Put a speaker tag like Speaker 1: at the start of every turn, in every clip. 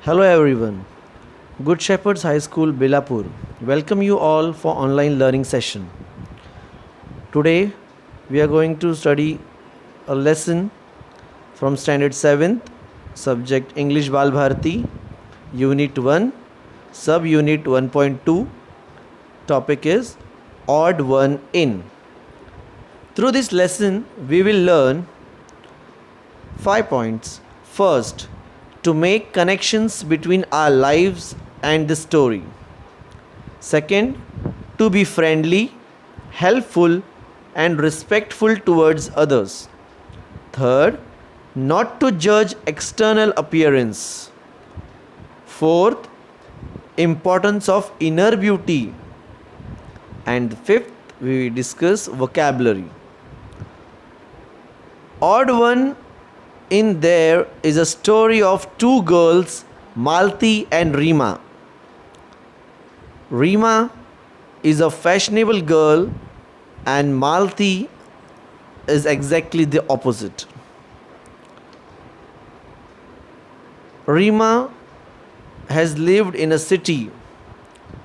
Speaker 1: Hello everyone. Good Shepherds High School Bilapur. Welcome you all for online learning session. Today we are going to study a lesson from standard 7th, subject English Bal Bharati, unit 1, sub unit 1.2. Topic is odd one in. Through this lesson we will learn 5 points. First, to make connections between our lives and the story. Second, to be friendly, helpful, and respectful towards others. Third, not to judge external appearance. Fourth, importance of inner beauty. And fifth, we discuss vocabulary. Odd one in there is a story of two girls, Malti and Rima. Rima is a fashionable girl and Malti is exactly the opposite. Rima has lived in a city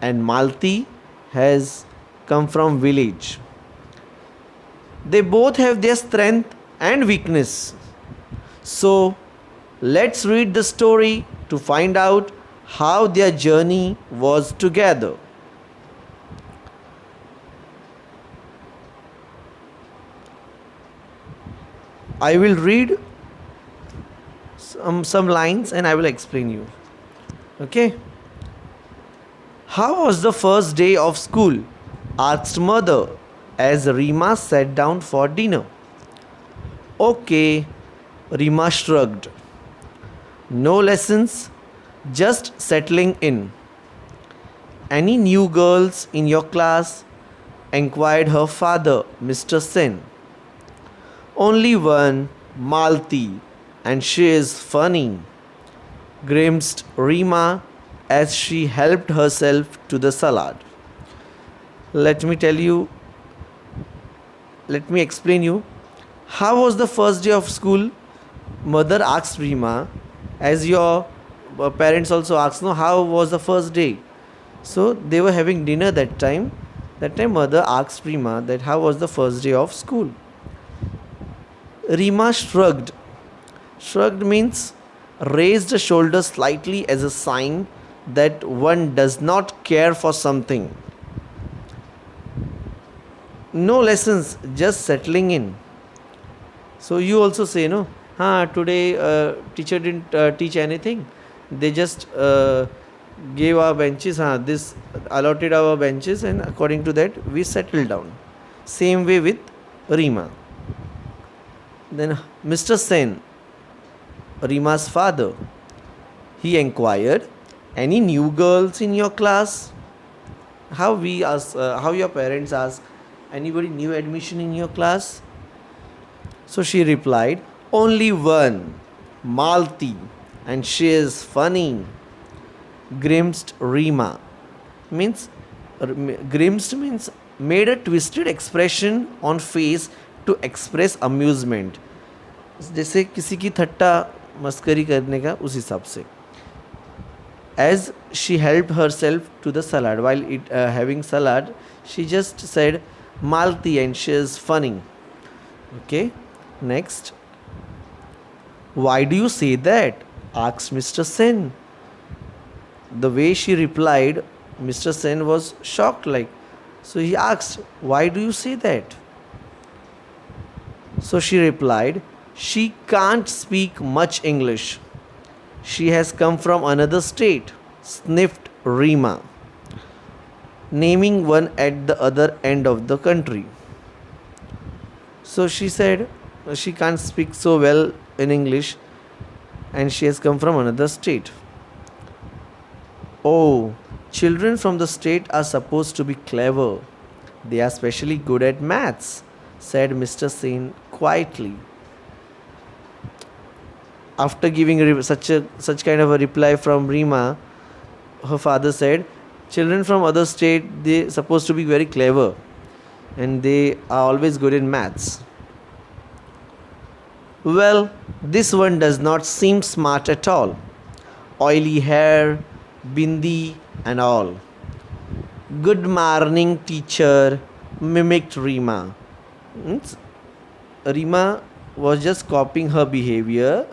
Speaker 1: and Malti has come from village. They both have their strength and weakness. So let's read the story to find out how their journey was together. I will read some lines and I will explain you. Okay. How was the first day of school? Asked mother as Rima sat down for dinner. Okay, Rima shrugged. No lessons, just settling in. Any new girls in your class? Enquired her father, Mr. Sen. Only one, Malti, and she is funny, grimaced Rima as she helped herself to the salad. Let me explain you. How was the first day of school? Mother asked Rima, as your parents also asked, no, how was the first day? So they were having dinner that time. That time mother asked Rima that how was the first day of school? Rima shrugged. Shrugged means raised the shoulder slightly as a sign that one does not care for something. No lessons, just settling in. So you also say, no, today teacher didn't teach anything. They just gave our benches, this allotted our benches, and according to that we settled down. Same way with Rima. Then Mr. Sen, Rima's father, he inquired, any new girls in your class? How your parents ask, anybody new admission in your class? So she replied, only one, Malti, and she is funny. Grimaced Rima. Grimaced means made a twisted expression on face to express amusement. जैसे किसी की थट्टा मस्करी करने का उस हिसाब से. As she helped herself to the salad, while having salad, she just said Malti and she is funny. Okay. Next. Why do you say that? Asked Mr. Sen. The way she replied, Mr. Sen was shocked like. So he asked, why do you say that? So she replied, she can't speak much English. She has come from another state, sniffed Rima, naming one at the other end of the country. So she said she can't speak so well in English and she has come from another state. Oh, children from the state are supposed to be clever. They are especially good at maths, said Mr. Sen quietly. After giving such kind of a reply from Rima, her father said, children from other state, they are supposed to be very clever and they are always good in maths. Well, this one does not seem smart at all. oily hair, bindi, and all. Good morning, teacher, mimicked Rima. Means Rima was just copying her behavior,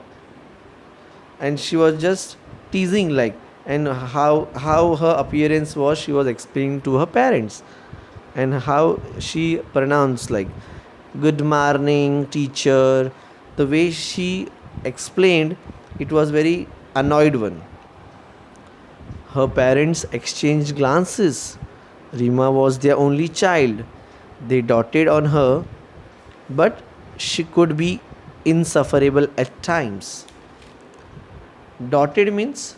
Speaker 1: and she was just teasing like, and how her appearance was, she was explaining to her parents, and how she pronounced like good morning, teacher. The way she explained, it was very annoyed one. Her parents exchanged glances. Rima was their only child. They doted on her, but she could be insufferable at times. Doted means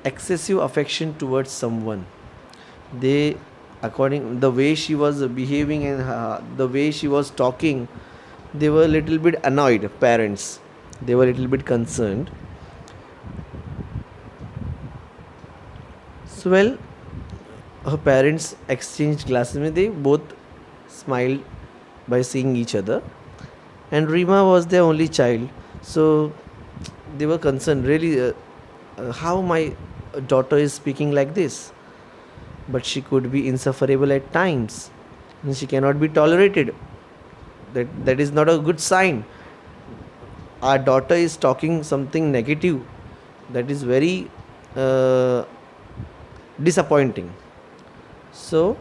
Speaker 1: excessive affection towards someone. They, according the way she was behaving and the way she was talking, they were a little bit annoyed. Parents, they were a little bit concerned. So well, her parents exchanged glasses. They both smiled by seeing each other, and Rima was their only child. So they were concerned really, how my daughter is speaking like this, but she could be insufferable at times, and she cannot be tolerated. That is not a good sign. Our daughter is talking something negative, that is very uh, disappointing. So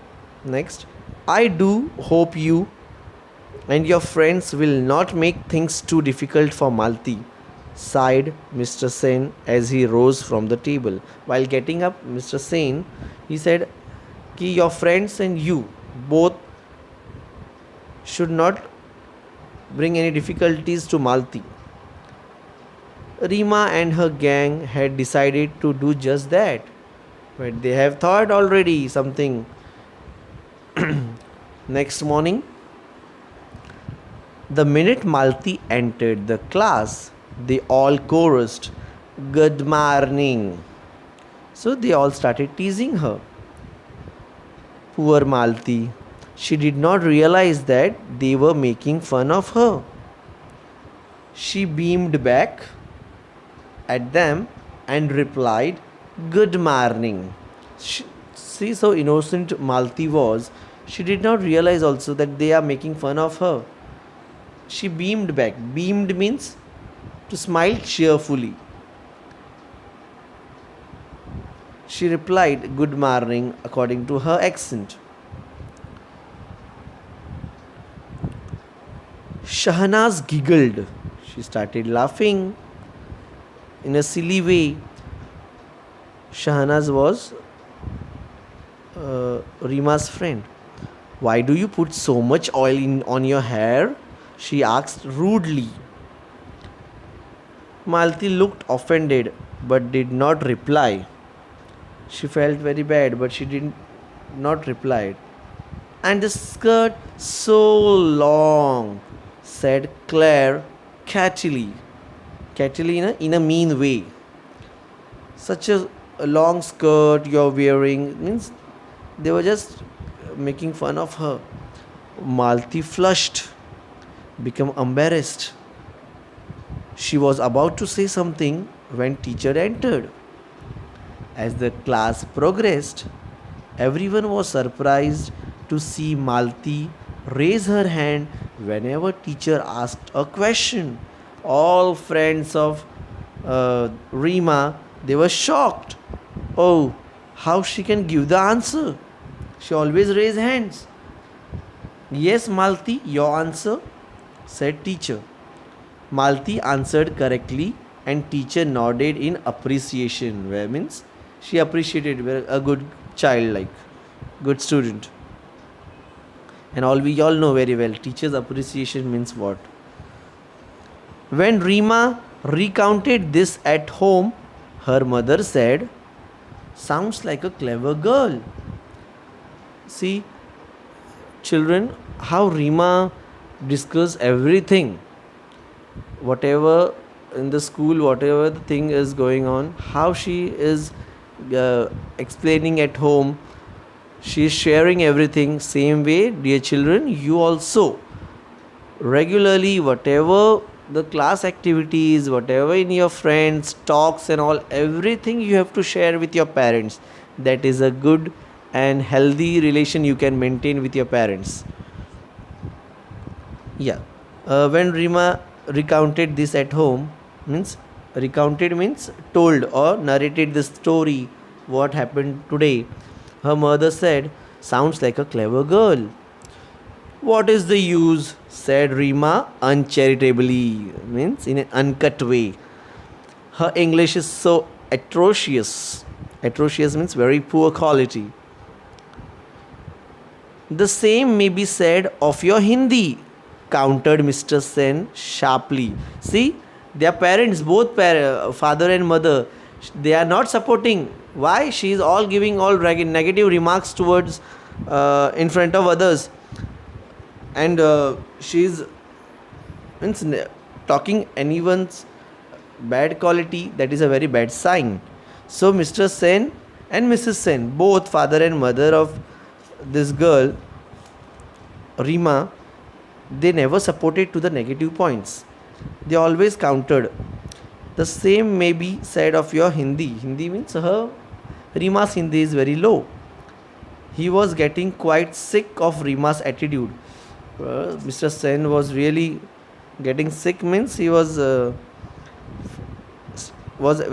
Speaker 1: next, I do hope you and your friends will not make things too difficult for Malti, sighed Mr. Sen as he rose from the table. While getting up, Mr. Sen, he said, Ki your friends and you both should not bring any difficulties to Malti. Rima and her gang had decided to do just that. But they have thought already something. Next morning, the minute Malti entered the class, they all chorused, Good morning. So they all started teasing her. Poor Malti. She did not realize that they were making fun of her. She beamed back at them and replied, Good morning. See, so innocent Malti was. She did not realize also that they are making fun of her. She beamed back. Beamed means to smile cheerfully. She replied, Good morning, according to her accent. Shahnaz giggled. She started laughing in a silly way. Shahnaz was Rima's friend. Why do you put so much oil on your hair? She asked rudely. Malti looked offended but did not reply. She felt very bad but she did not reply. And the skirt so long, said Claire catchily. Catchily in a mean way. Such a long skirt you're wearing means they were just making fun of her. Malti flushed, became embarrassed. She was about to say something when teacher entered. As the class progressed, everyone was surprised to see Malti raise her hand whenever teacher asked a question. All friends of Rima, they were shocked. Oh, how she can give the answer? She always raise hands. Yes, Malti, your answer, said teacher. Malti answered correctly and teacher nodded in appreciation. Where means she appreciated a good child, like good student. And all we all know very well, teacher's appreciation means what. When Rima recounted this at home, her mother said, Sounds like a clever girl. See, children, how Rima discuss everything. Whatever in the school, whatever the thing is going on, how she is explaining at home, she is sharing everything. Same way, dear children, you also regularly, whatever the class activities, whatever in your friends talks and all, everything you have to share with your parents. That is a good and healthy relation you can maintain with your parents. Yeah. When Rima recounted this at home, means recounted means told or narrated the story what happened today, her mother said, "Sounds like a clever girl." "What is the use?" said Rima uncharitably, means in an uncut way. "Her English is so atrocious." Atrocious means very poor quality. "The same may be said of your Hindi," countered Mr. Sen sharply. See, their parents, both father and mother, they are not supporting. Why? She is all giving all negative remarks towards in front of others, and she is means talking anyone's bad quality. That is a very bad sign. So Mr. Sen and Mrs. Sen, both father and mother of this girl Rima, they never supported to the negative points. They always countered. "The same may be said of your Hindi." Hindi means her Rima's Hindi is very low. He was getting quite sick of Rima's attitude. Mr. Sen was really getting sick, means he was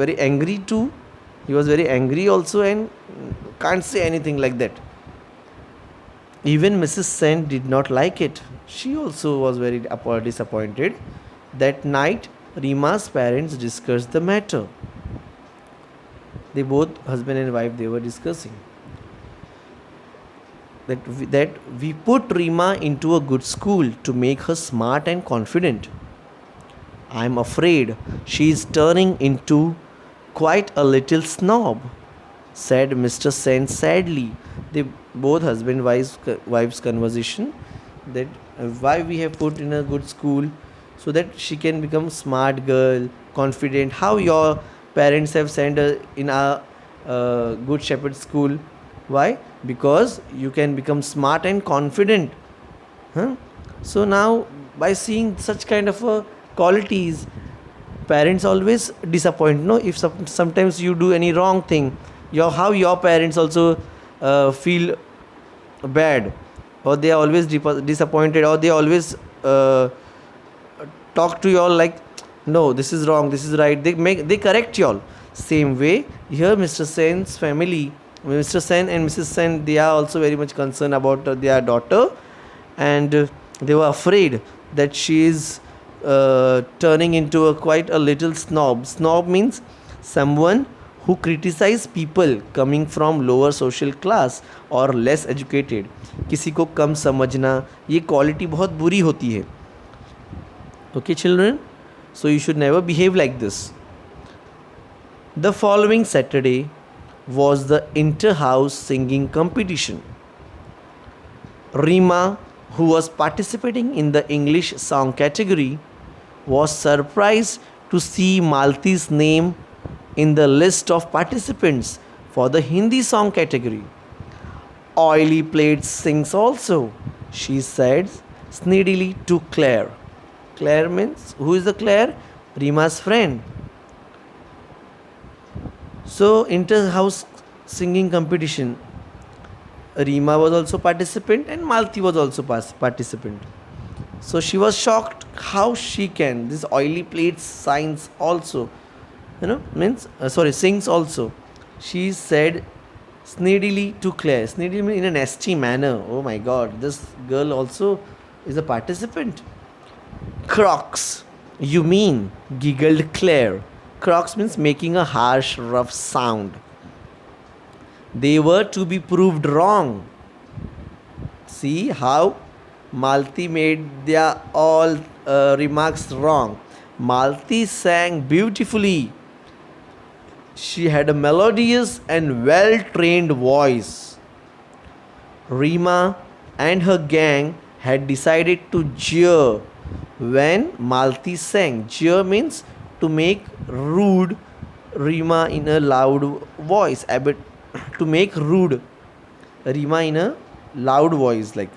Speaker 1: very angry too. He was very angry also and can't say anything like that. Even Mrs. Sen did not like it. She also was very disappointed. That night, Rima's parents discussed the matter. They both, husband and wife, they were discussing that we put Rima into a good school to make her smart and confident. I am afraid she is turning into quite a little snob, said Mr. Sen sadly. They both husband wives conversation that why we have put in a good school so that she can become smart girl, confident. How your parents have sent her in a good shepherd school? Why? Because you can become smart and confident. Huh? So now by seeing such kind of qualities, parents always disappoint. No, if sometimes you do any wrong thing, your parents also feel bad, or they are always disappointed, or they always talk to you all like, no, this is wrong, this is right. They correct you all. Same way here, Mr. Sen's family, Mr. Sen and Mrs. Sen, they are also very much concerned about their daughter, and they were afraid that she is turning into a quite a little snob. Snob means someone who criticize people coming from lower social class or less educated. किसी को कम समझना, ये quality बहुत बुरी होती है. Okay, children, so you should never behave like this. The following Saturday was the inter-house singing competition. Rima, who was participating in the English song category, was surprised to see Malti's name in the list of participants for the Hindi song category. Oily Plates sings also, she said sneedily to Claire. Claire means, who is the Claire? Rima's friend. So, inter-house singing competition. Rima was also participant and Malti was also participant. So she was shocked how she can. This oily plates signs also, means sings also. She said sneedily to Claire. Sneedily means in a nasty manner. Oh my God, this girl also is a participant. Crocs, you mean? Giggled Claire. Crocs means making a harsh, rough sound. They were to be proved wrong. See how Malti made their all remarks wrong. Malti sang beautifully. She had a melodious and well trained voice. Rima and her gang had decided to jeer when Malti sang. Jeer means to make rude Rima in a loud voice. To make rude Rima in a loud voice, like.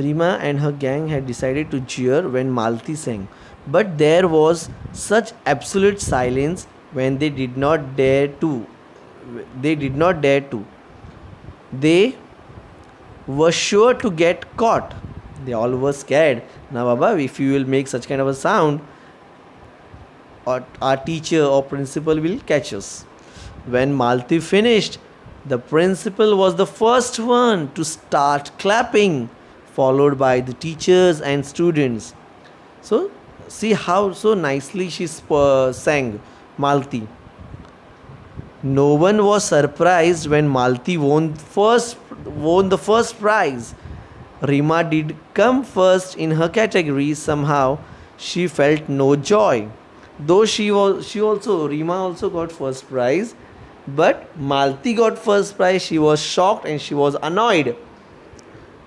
Speaker 1: Rima and her gang had decided to cheer when Malti sang, but there was such absolute silence when they did not dare to. They did not dare to. They were sure to get caught. They all were scared. Now, Baba, if you will make such kind of a sound, our teacher or principal will catch us. When Malti finished, the principal was the first one to start clapping, followed by the teachers and students. So, see how so nicely she sang Malti. No one was surprised when Malti won the first prize. Rima did come first in her category. Somehow she felt no joy. Though Rima also got first prize, but Malti got first prize. She was shocked and she was annoyed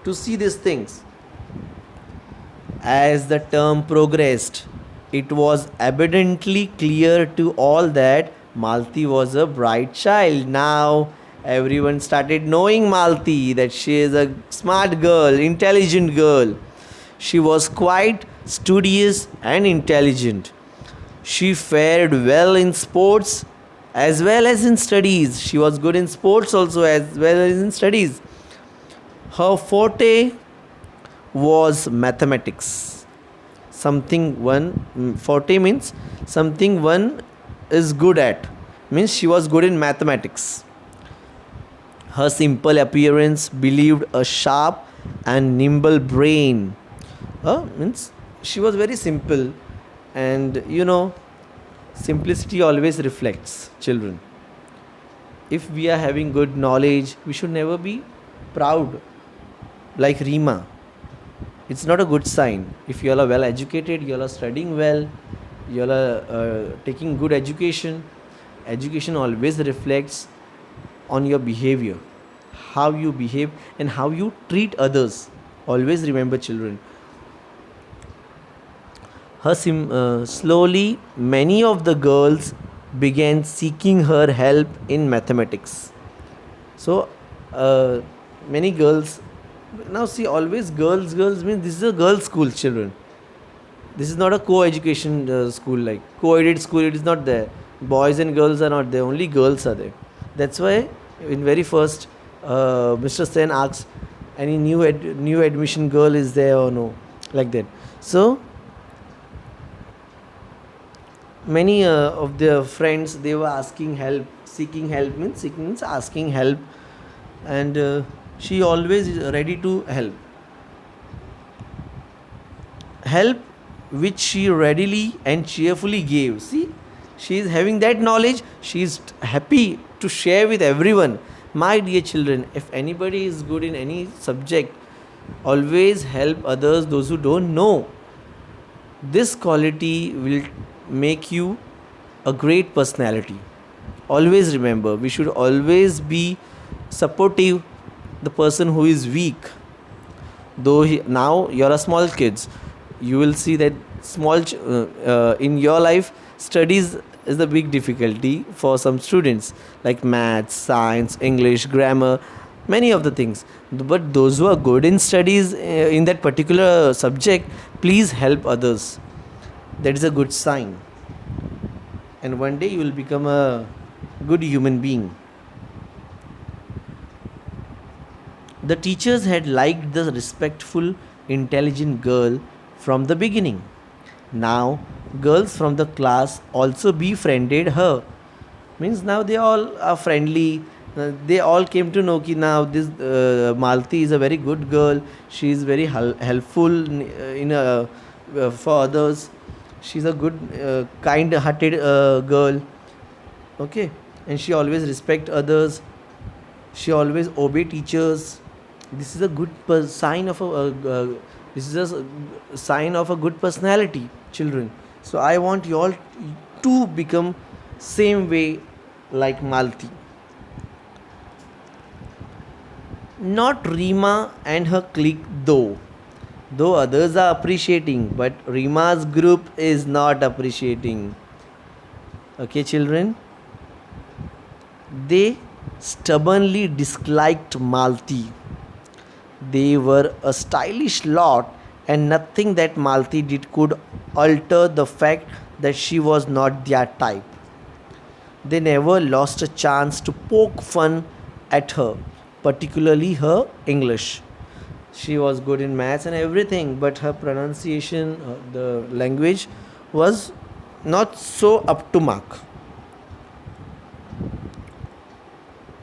Speaker 1: to see these things. As the term progressed, it was evidently clear to all that Malti was a bright child. Now everyone started knowing Malti, that she is a smart girl, intelligent girl. She was quite studious and intelligent. She fared well in sports as well as in studies. She was good in sports also as well as in studies. Her forte was mathematics. Forte means something one is good at. Means she was good in mathematics. Her simple appearance believed a sharp and nimble brain. Means she was very simple, and simplicity always reflects children. If we are having good knowledge, we should never be proud like Rima. It's not a good sign. If you all are well educated, you all are studying well, you all are taking good education. Education always reflects on your behavior, how you behave and how you treat others. Always remember, children. Slowly, many of the girls began seeking her help in mathematics. So, many girls now see, always girls means this is a girls' school, children. This is not a co-education school, like co-edit school. It is not there. Boys and girls are not there. Only girls are there. That's why in very first, Mr. Sen asks, any new admission girl is there or no, like that. So many of their friends, they were asking help, seeking means asking help, and she always is ready to help which she readily and cheerfully gave. See, she is having that knowledge, she is happy to share with everyone. My dear children, if anybody is good in any subject, always help others, those who don't know. This quality will make you a great personality. Always remember, we should always be supportive the person who is weak. Now you're a small kids, you will see that in your life, studies is the big difficulty for some students, like maths, science, English, grammar, many of the things. But those who are good in studies in that particular subject, please help others. That is a good sign, and one day you will become a good human being. The teachers had liked the respectful, intelligent girl from the beginning. Now, girls from the class also befriended her. Means now they all are friendly. They all came to know that now this Malti is a very good girl. She is very helpful for others. She's a good, kind-hearted girl. Okay, and she always respect others. She always obey teachers. This is a good sign of this is a sign of a good personality, children. So I want you all to become same way like Malti. Not Rima and her clique though others are appreciating, but Rima's group is not appreciating. Okay, children, they stubbornly disliked Malti. They were a stylish lot, and nothing that Malti did could alter the fact that she was not their type. They never lost a chance to poke fun at her, particularly her English. She was good in maths and everything, but her pronunciation, the language, was not so up to mark.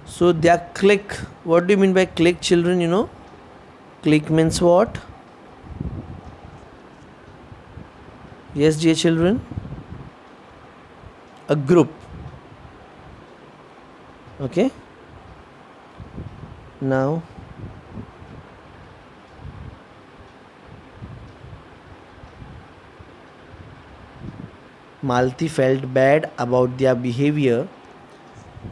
Speaker 1: So their clique. What do you mean by clique, children? Clique means what? Yes, dear children. A group. Okay. Now, Malti felt bad about their behavior.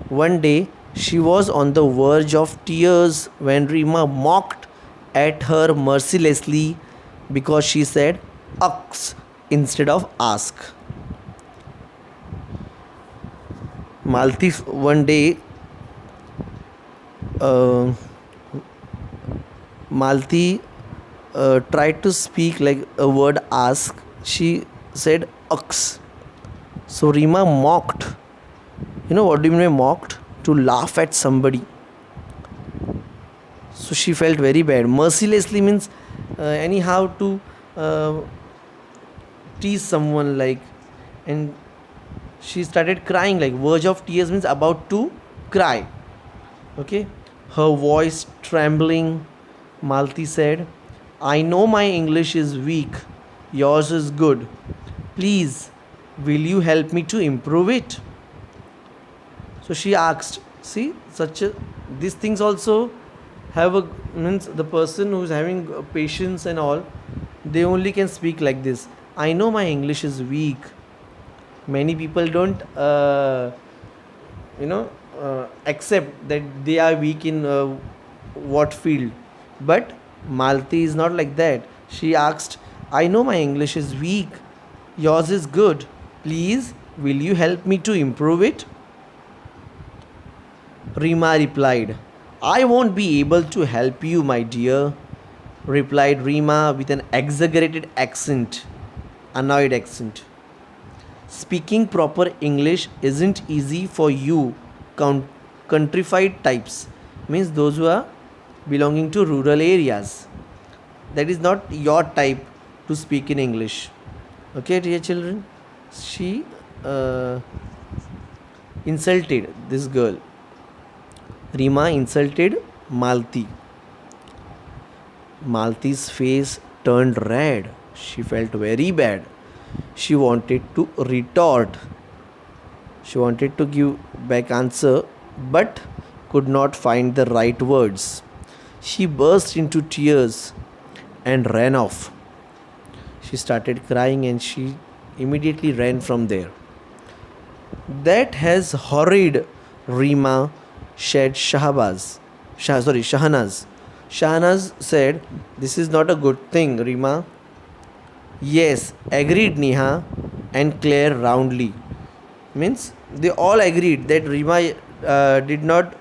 Speaker 1: One day, she was on the verge of tears when Rima mocked at her mercilessly because she said "ux" instead of "ask." Malti one day, uh, Malti tried to speak like a word "ask." She said "ux." So Rima mocked. You know what do you mean by mocked? To laugh at somebody. So she felt very bad. Mercilessly means anyhow to uh, tease someone, like, and she started crying, like verge of tears means about to cry. Okay, her voice trembling. Malti said, "I know my English is weak, yours is good. Please, will you help me to improve it?" So she asked. See, such a these things also have a means the person who is having patience and all, they only can speak like this. I know my English is weak. Many people don't you know accept that they are weak in what field, but Malti is not like that. She asked, I know my English is weak, yours is good. Please, will you help me to improve it? Rima replied, I won't be able to help you, my dear, replied Rima with an exaggerated accent, annoyed accent. Speaking proper English isn't easy for you countrified types, means those who are belonging to rural areas. That is not your type to speak in English. Okay, dear children? She uh, insulted this girl. Rima insulted Malti. Malti's face turned red. She felt very bad. She wanted to retort. She wanted to give back answer but could not find the right words. She burst into tears and ran off. She started crying and she immediately ran from there. That has horrid, Rima said Shahnaz. Shahnaz said, This is not a good thing, Rima. Yes, agreed Neha and Claire roundly. Means they all agreed that Rima did not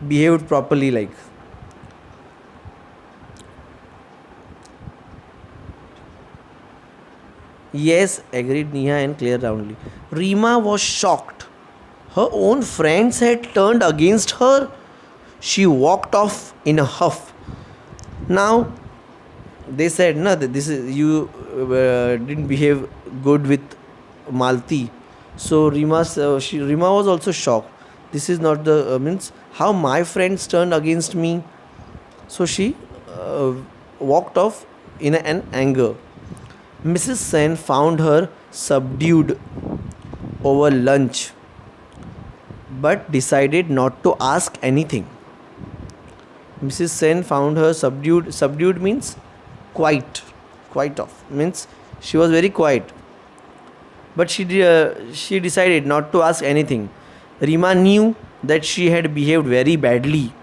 Speaker 1: behave properly, like. Yes, agreed Neha and Claire roundly. Rima was shocked. Her own friends had turned against her. She walked off in a huff. Now they said, no, this is you didn't behave good with Malti. So Rima was also shocked. This is not the means how my friends turned against me. So she walked off in an anger. Mrs. Sen found her subdued over lunch but decided not to ask anything. Mrs. Sen found her subdued. Subdued means quiet. Quiet off. Means she was very quiet. But she decided not to ask anything. Rima knew that she had behaved very badly.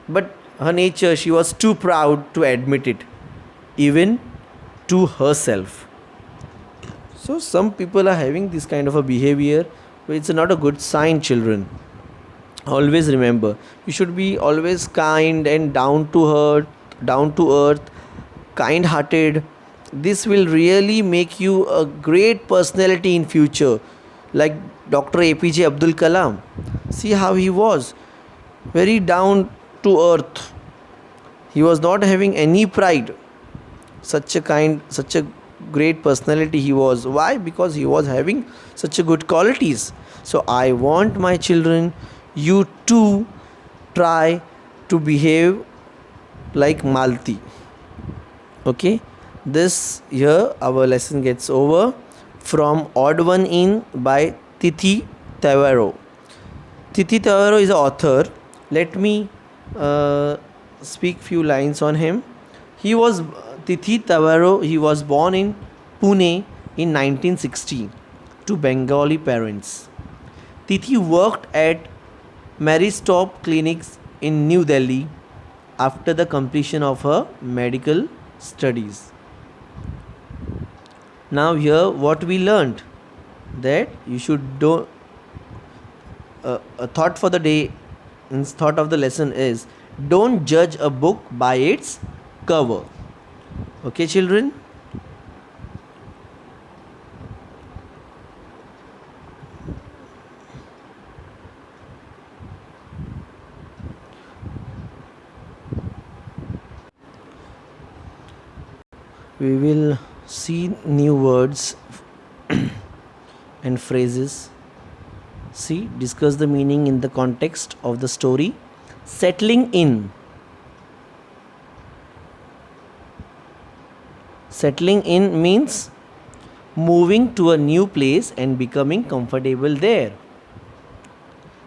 Speaker 1: But her nature, she was too proud to admit it, even to herself. So some people are having this kind of a behavior. It's not a good sign, children. Always remember, you should be always kind and down to earth down to earth, kind hearted. This will really make you a great personality in future, like Dr. APJ Abdul Kalam. See how he was, very down to earth. He was not having any pride. Such a great personality he was. Why? Because he was having such a good qualities. So I want my children, you too, try to behave like Malti. Okay, this here our lesson gets over from Odd One In by Tithi Tavaro. Tithi Tavaro is an author. Let me speak few lines on him. He was Tithi Tavaro. He was born in Pune in 1960 to Bengali parents. Tithi worked at Maristop Clinics in New Delhi after the completion of her medical studies. Now here what we learned, that you should do a thought for the day, thought of the lesson is, don't judge a book by its cover. Okay children, we will see new words and phrases. See, discuss the meaning in the context of the story. Settling in. Settling in means moving to a new place and becoming comfortable there.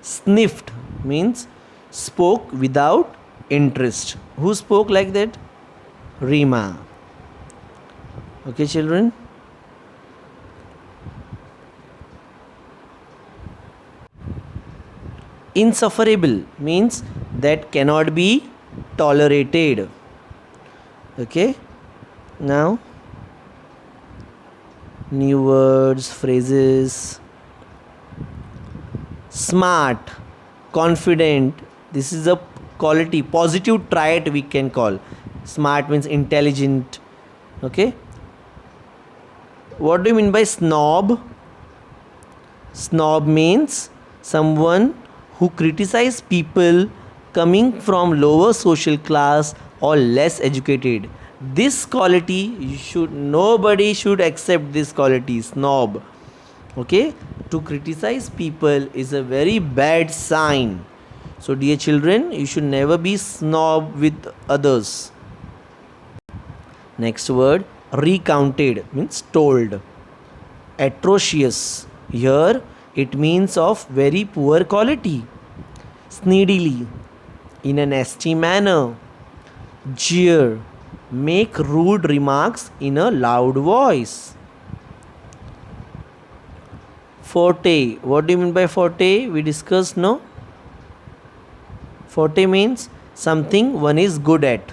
Speaker 1: Sniffed means spoke without interest. Who spoke like that? Rima. Okay children. Insufferable means that cannot be tolerated. Okay, now new words, phrases. Smart, confident, this is a quality, positive trait we can call. Smart means intelligent. Okay, what do you mean by snob? Snob means someone who criticize people coming from lower social class or less educated. This quality nobody should accept this quality, snob. Okay, to criticize people is a very bad sign. So dear children, you should never be snob with others. Next word, recounted means told. Atrocious, here it means of very poor quality. Sneedily, in a nasty manner. Jeer, make rude remarks in a loud voice. Forte, what do you mean by forte? We discussed, no? Forte means something one is good at.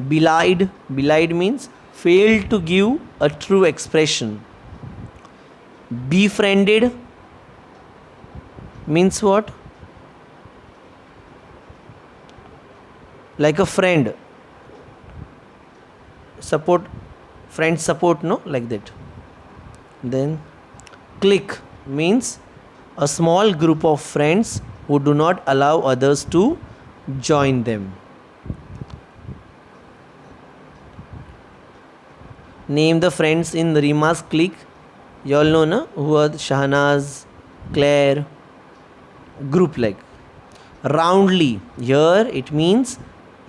Speaker 1: Belied, belied means failed to give a true expression. Befriended means what? Like a friend. Support, friend support, no? Like that. Then clique means a small group of friends who do not allow others to join them. Name the friends in Rima's clique. You all know, na? Who are Shahnaz, Claire, group like. Roundly, here it means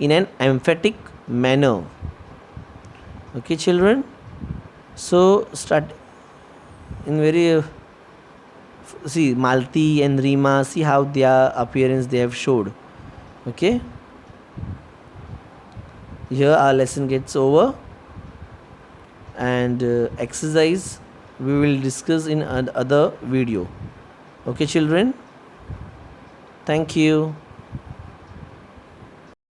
Speaker 1: in an emphatic manner. Okay children, so start in very see Malti and Rima, see how their appearance they have showed. Okay, here our lesson gets over, and exercise we will discuss in another video. Okay children, thank you.